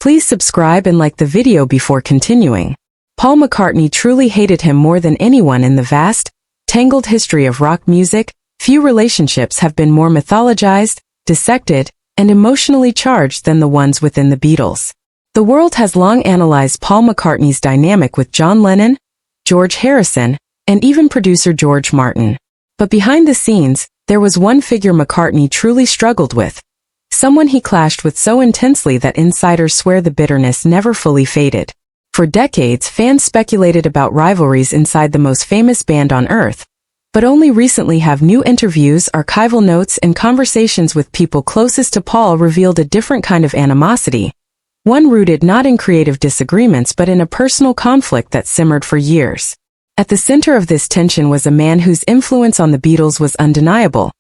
Please subscribe and like the video before continuing. Paul McCartney truly hated him more than anyone in the vast, tangled history of rock music. Few relationships have been more mythologized, dissected, and emotionally charged than the ones within the Beatles. The world has long analyzed Paul McCartney's dynamic with John Lennon, George Harrison, and even producer George Martin. But behind the scenes, there was one figure McCartney truly struggled with. Someone he clashed with so intensely that insiders swear the bitterness never fully faded. For decades, fans speculated about rivalries inside the most famous band on Earth, but only recently have new interviews, archival notes, and conversations with people closest to Paul revealed a different kind of animosity. One rooted not in creative disagreements but in a personal conflict that simmered for years. At the center of this tension was a man whose influence on the Beatles was undeniable,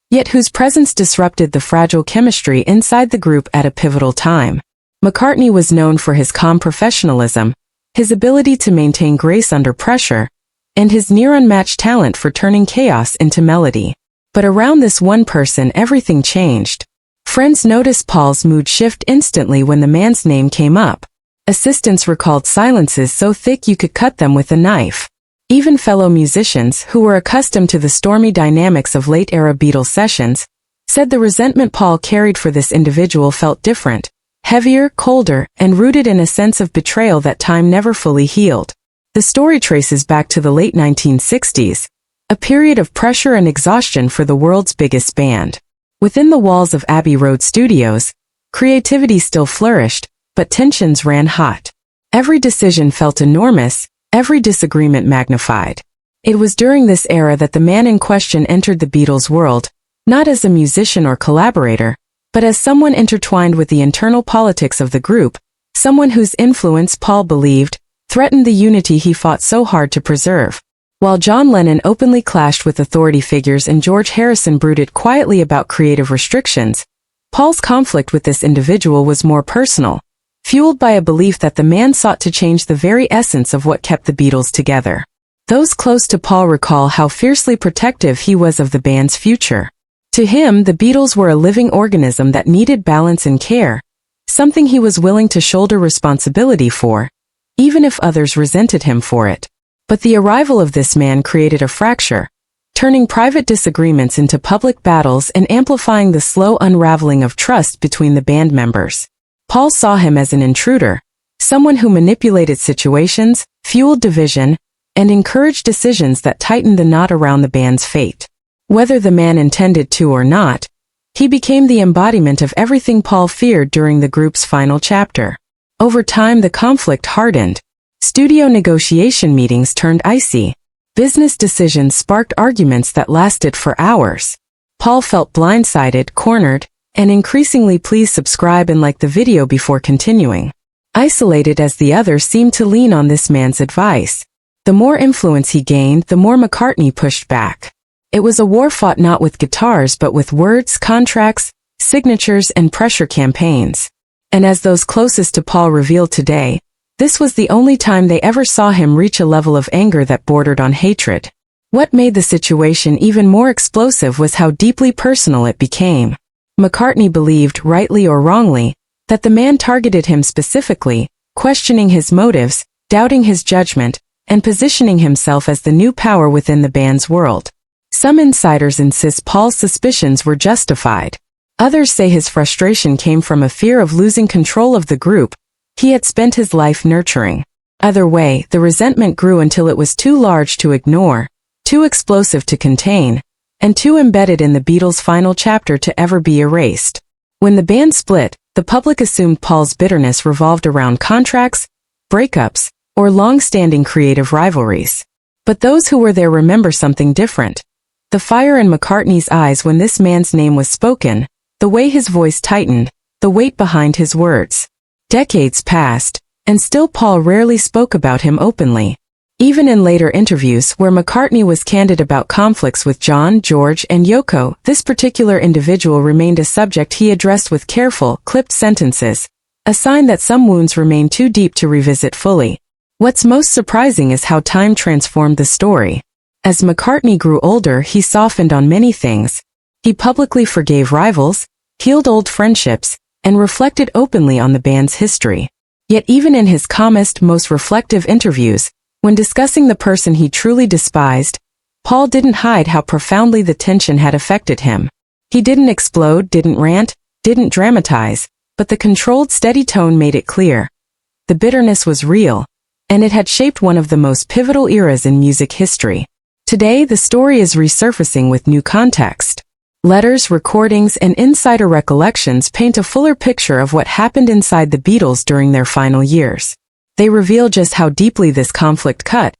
yet whose presence disrupted the fragile chemistry inside the group at a pivotal time. McCartney was known for his calm professionalism, his ability to maintain grace under pressure, and his near-unmatched talent for turning chaos into melody. But around this one person everything changed. Friends noticed Paul's mood shift instantly when the man's name came up. Assistants recalled silences so thick you could cut them with a knife. Even fellow musicians, who were accustomed to the stormy dynamics of late-era Beatles sessions, said the resentment Paul carried for this individual felt different, heavier, colder, and rooted in a sense of betrayal that time never fully healed. The story traces back to the late 1960s, a period of pressure and exhaustion for the world's biggest band. Within the walls of Abbey Road Studios, creativity still flourished, but tensions ran hot. Every decision felt enormous, every disagreement magnified. It was during this era that the man in question entered the Beatles' world, not as a musician or collaborator, but as someone intertwined with the internal politics of the group, someone whose influence Paul believed threatened the unity he fought so hard to preserve. While John Lennon openly clashed with authority figures and George Harrison brooded quietly about creative restrictions, Paul's conflict with this individual was more personal, fueled by a belief that the man sought to change the very essence of what kept the Beatles together. Those close to Paul recall how fiercely protective he was of the band's future. To him, the Beatles were a living organism that needed balance and care, something he was willing to shoulder responsibility for, even if others resented him for it. But the arrival of this man created a fracture, turning private disagreements into public battles and amplifying the slow unraveling of trust between the band members. Paul saw him as an intruder, someone who manipulated situations, fueled division, and encouraged decisions that tightened the knot around the band's fate. Whether the man intended to or not, he became the embodiment of everything Paul feared during the group's final chapter. Over time, the conflict hardened. Studio negotiation meetings turned icy. Business decisions sparked arguments that lasted for hours. Paul felt blindsided, cornered, and increasingly please subscribe and like the video before continuing. Isolated as the others seemed to lean on this man's advice. The more influence he gained, the more McCartney pushed back. It was a war fought not with guitars but with words, contracts, signatures, and pressure campaigns. And as those closest to Paul revealed today, this was the only time they ever saw him reach a level of anger that bordered on hatred. What made the situation even more explosive was how deeply personal it became. McCartney believed, rightly or wrongly, that the man targeted him specifically, questioning his motives, doubting his judgment, and positioning himself as the new power within the band's world. Some insiders insist Paul's suspicions were justified. Others say his frustration came from a fear of losing control of the group he had spent his life nurturing. Either way, the resentment grew until it was too large to ignore, too explosive to contain, and too embedded in the Beatles' final chapter to ever be erased. When the band split, the public assumed Paul's bitterness revolved around contracts, breakups, or long-standing creative rivalries. But those who were there remember something different. The fire in McCartney's eyes when this man's name was spoken, the way his voice tightened, the weight behind his words. Decades passed, and still Paul rarely spoke about him openly. Even in later interviews where McCartney was candid about conflicts with John, George, and Yoko, this particular individual remained a subject he addressed with careful, clipped sentences, a sign that some wounds remain too deep to revisit fully. What's most surprising is how time transformed the story. As McCartney grew older, he softened on many things. He publicly forgave rivals, healed old friendships, and reflected openly on the band's history. Yet even in his calmest, most reflective interviews, when discussing the person he truly despised, Paul didn't hide how profoundly the tension had affected him. He didn't explode, didn't rant, didn't dramatize, but the controlled, steady tone made it clear. The bitterness was real, and it had shaped one of the most pivotal eras in music history. Today, the story is resurfacing with new context. Letters, recordings, and insider recollections paint a fuller picture of what happened inside the Beatles during their final years. They reveal just how deeply this conflict cut,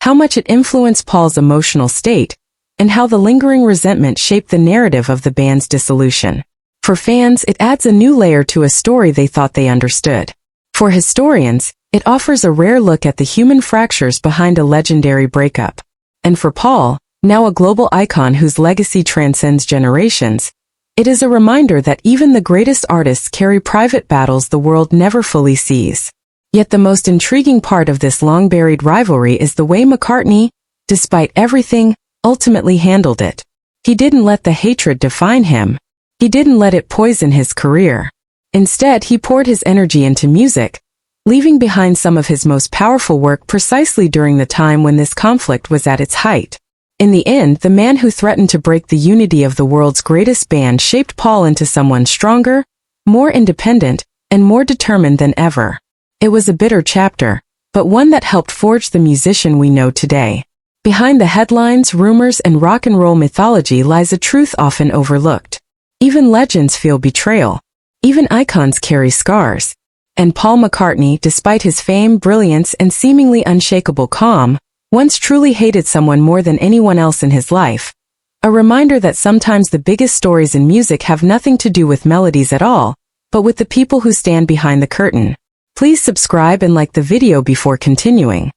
how much it influenced Paul's emotional state, and how the lingering resentment shaped the narrative of the band's dissolution. For fans, it adds a new layer to a story they thought they understood. For historians, it offers a rare look at the human fractures behind a legendary breakup. And for Paul, now a global icon whose legacy transcends generations, it is a reminder that even the greatest artists carry private battles the world never fully sees. Yet the most intriguing part of this long-buried rivalry is the way McCartney, despite everything, ultimately handled it. He didn't let the hatred define him. He didn't let it poison his career. Instead, he poured his energy into music, leaving behind some of his most powerful work precisely during the time when this conflict was at its height. In the end, the man who threatened to break the unity of the world's greatest band shaped Paul into someone stronger, more independent, and more determined than ever. It was a bitter chapter, but one that helped forge the musician we know today. Behind the headlines, rumors, and rock and roll mythology lies a truth often overlooked. Even legends feel betrayal. Even icons carry scars. And Paul McCartney, despite his fame, brilliance, and seemingly unshakable calm, once truly hated someone more than anyone else in his life. A reminder that sometimes the biggest stories in music have nothing to do with melodies at all, but with the people who stand behind the curtain. Please subscribe and like the video before continuing.